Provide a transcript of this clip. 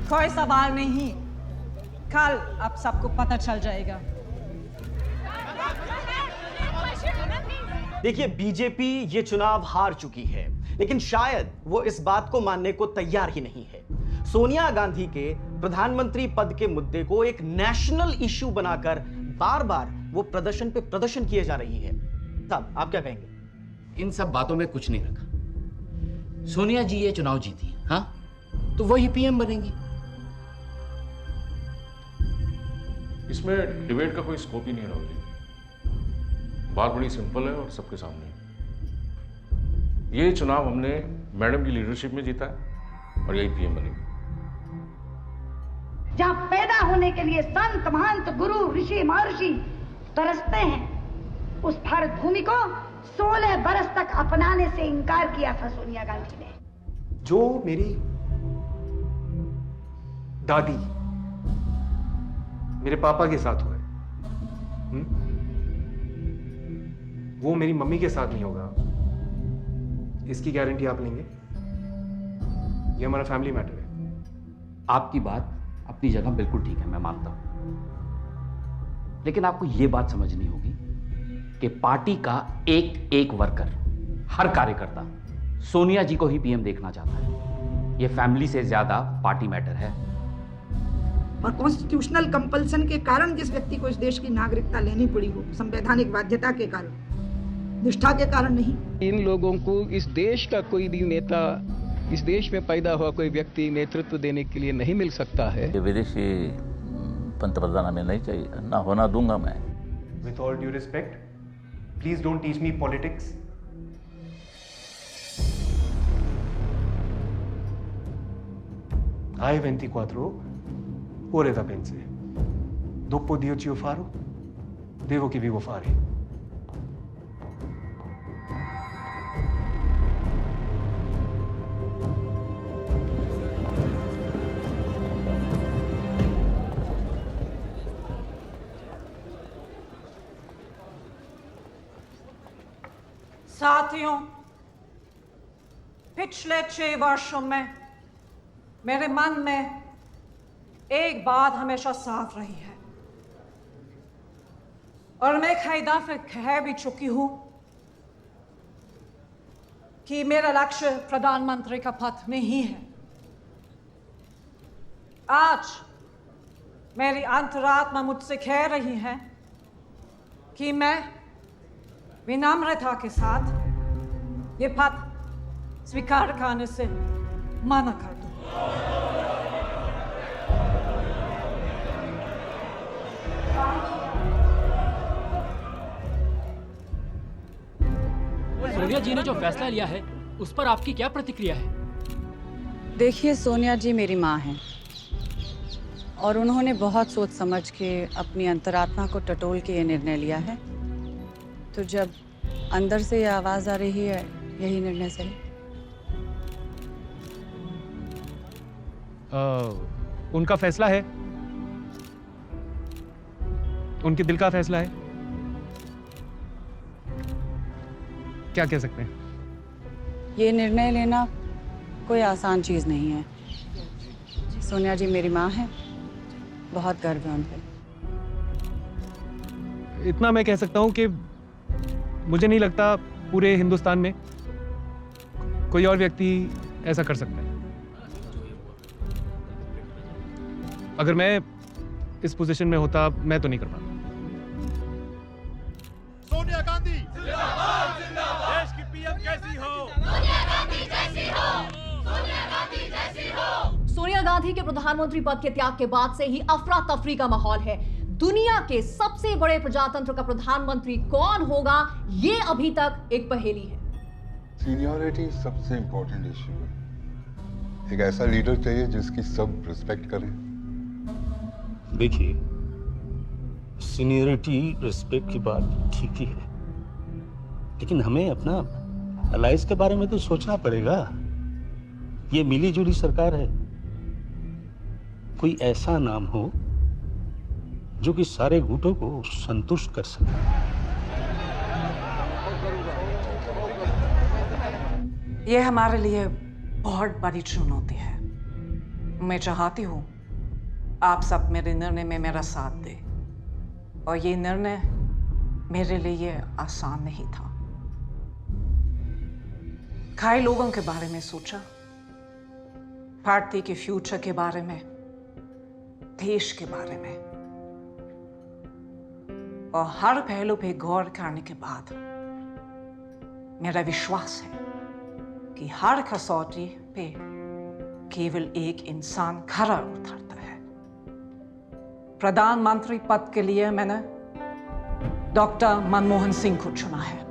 कोई सवाल नहीं, कल आप सबको पता चल जाएगा। देखिए, बीजेपी ये चुनाव हार चुकी है, लेकिन शायद वो इस बात को मानने को तैयार ही नहीं है। सोनिया गांधी के प्रधानमंत्री पद के मुद्दे को एक नेशनल इश्यू बनाकर बार बार वो प्रदर्शन पे प्रदर्शन किए जा रही है। साहब, आप क्या कहेंगे? इन सब बातों में कुछ नहीं रखा। सोनिया जी ये चुनाव जीती, हाँ, तो वही पीएम बनेंगी। इसमें डिबेट का कोई स्कोप ही नहीं है राहुल जी। बात बड़ी सिंपल है और सबके सामने। ये चुनाव हमने मैडम की लीडरशिप में जीता है और यही पीएम बनेगी। जहां पैदा होने के लिए संत महंत गुरु ऋषि महर्षि तरसते हैं, उस भारत भूमि को 16 बरस तक अपनाने से इनकार किया था सोनिया गांधी ने। जो मेरी दादी मेरे पापा के साथ हुआ है, वो मेरी मम्मी के साथ नहीं होगा, इसकी गारंटी आप लेंगे? ये हमारा फैमिली मैटर है। आपकी बात अपनी जगह बिल्कुल ठीक है, मैं मानता हूं, लेकिन आपको यह बात समझनी होगी कि पार्टी का एक एक वर्कर, हर कार्यकर्ता सोनिया जी को ही पीएम देखना चाहता है। यह फैमिली से ज्यादा पार्टी मैटर है। और कॉन्स्टिट्यूशनल कंपल्सन के कारण जिस व्यक्ति को इस देश की नागरिकता लेनी पड़ी हो, संवैधानिक बाध्यता के कारण, निष्ठा के कारण नहीं। इन लोगों को इस देश का कोई भी नेता, इस देश में पैदा हुआ कोई व्यक्ति नेतृत्व देने के लिए नहीं मिल सकता है। विदेशी पंतप्रधान हमें नहीं चाहिए, ना होना दूंगा मैं। With all due respect, please don't teach me politics. Hai 24 ore da pense. Dopo Dio ci farò, devo che vivo fare. साथियों, पिछले 6 वर्षों में मेरे मन में एक बात हमेशा साफ रही है और मैं कई दफे कह भी चुकी हूं कि मेरा लक्ष्य प्रधानमंत्री का पद नहीं है। आज मेरी अंतरात्मा मुझसे कह रही है कि मैं विनम्रता के साथ ये पद स्वीकार करने से मना कर दूं। सोनिया जी ने जो फैसला लिया है उस पर आपकी क्या प्रतिक्रिया है? देखिए, सोनिया जी मेरी माँ हैं और उन्होंने बहुत सोच समझ के अपनी अंतरात्मा को टटोल के ये निर्णय लिया है। तो जब अंदर से ये आवाज आ रही है, यही निर्णय सही। उनका फैसला है, उनके दिल का फैसला है, क्या कह सकते हैं? ये निर्णय लेना कोई आसान चीज नहीं है। सोनिया जी मेरी माँ है, बहुत गर्व है उन पे। इतना मैं कह सकता हूं कि मुझे नहीं लगता पूरे हिंदुस्तान में कोई और व्यक्ति ऐसा कर सकता है। अगर मैं इस पोजीशन में होता, मैं तो नहीं कर पाता। सोनिया गांधी जिंदाबाद, जिंदाबाद। देश की पीएम कैसी हो? सोनिया गांधी जैसी हो, सोनिया गांधी जैसी हो। सोनिया गांधी के प्रधानमंत्री पद के त्याग के बाद से ही अफरा तफरी का माहौल है। दुनिया के सबसे बड़े प्रजातंत्र का प्रधानमंत्री कौन होगा, ये अभी तक एक पहेली है। सीनियरिटी सबसे इंपॉर्टेंट इश्यू है। एक ऐसा लीडर चाहिए जिसकी सब रिस्पेक्ट करें। देखिए, सीनियरिटी रिस्पेक्ट की बात ठीक ही है, लेकिन हमें अपना अलायंस के बारे में तो सोचना पड़ेगा। ये मिली जुली सरकार है, कोई ऐसा नाम हो जो कि सारे गुटों को संतुष्ट कर सके। ये हमारे लिए बहुत बड़ी चुनौती है। मैं चाहती हूं आप सब मेरे निर्णय में मेरा साथ दें, और ये निर्णय मेरे लिए आसान नहीं था। कई लोगों के बारे में सोचा, पार्टी के फ्यूचर के बारे में, देश के बारे में, और हर पहलू पे गौर करने के बाद मेरा विश्वास है कि हर कसौटी पे केवल एक इंसान खरा उतरता है। प्रधानमंत्री पद के लिए मैंने डॉक्टर मनमोहन सिंह को चुना है।